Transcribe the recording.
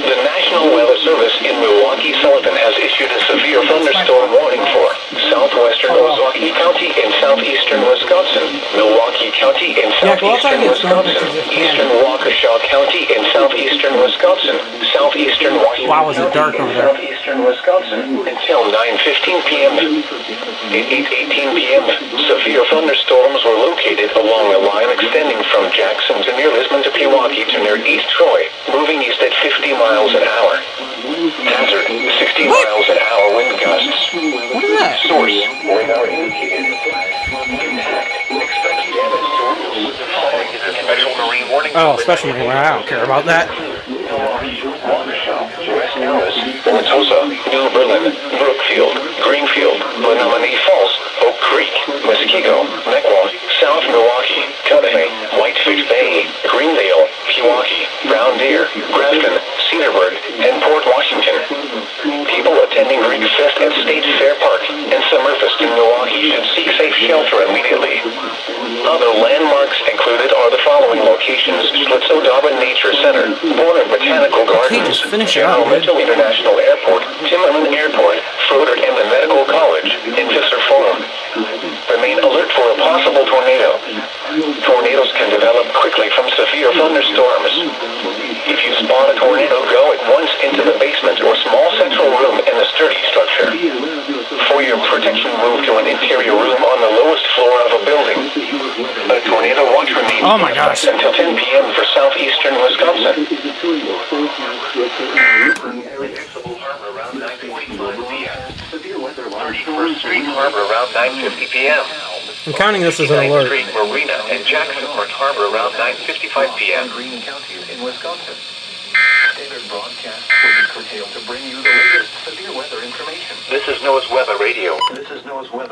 The National Weather Service in Milwaukee, Sullivan has issued a severe thunderstorm warning for southwestern Ozaukee County in southeastern Wisconsin, Milwaukee County in southeastern Wisconsin, eastern Waukesha County in southeastern Wisconsin, southeastern Washington Wow, was it dark over there? southeastern Wisconsin until 9:15 p.m. At 8:18 p.m., severe thunderstorms were located along a line extending from Jackson to near Lisbon to Pewaukee to near East Troy, moving east at 50 miles an hour. Hazard, 60 miles an hour wind gusts. What is that? Source, radar indicated. Impact, expect damage to roofs. Special marine warning. Oh, special marine. I don't care about that. Waukesha, West Dallas, Wauwatosa, New Berlin, Brookfield, Greenfield, Menominee Falls, Oak Creek, Muskego, Nequah, South Milwaukee, Cudahy, Whitefish Bay, Greendale, Pewaukee, Brown Deer, Grafton, Cedarburg, and Port Washington. People attending Greek Fest at State Fair Park and Summerfest in Milwaukee should seek safe shelter immediately. Other landmarks included are the following locations: Schlitzow Nature Center, Warner Botanical Gardens, General Mitchell International Airport, Timmerman Airport, Froder Emden Medical College, and Visser Farm. Remain alert for a possible tornado. Tornadoes can develop quickly from severe thunderstorms. If you spot a tornado, go at once into the basement or small central room in the sturdy structure. For your protection, move to an interior room on the lowest floor of a building. A tornado watch remains until 10 p.m. for southeastern Wisconsin. Severe weather 31st Street Harbor around 9:50 p.m. I'm counting this as an alert. Street Marina and Jackson Park Harbor around 9:55 p.m. Green counties in Wisconsin. Standard broadcast will be curtailed to bring you the latest severe weather information. This is Noah's Weather Radio. This is Noah's Weather.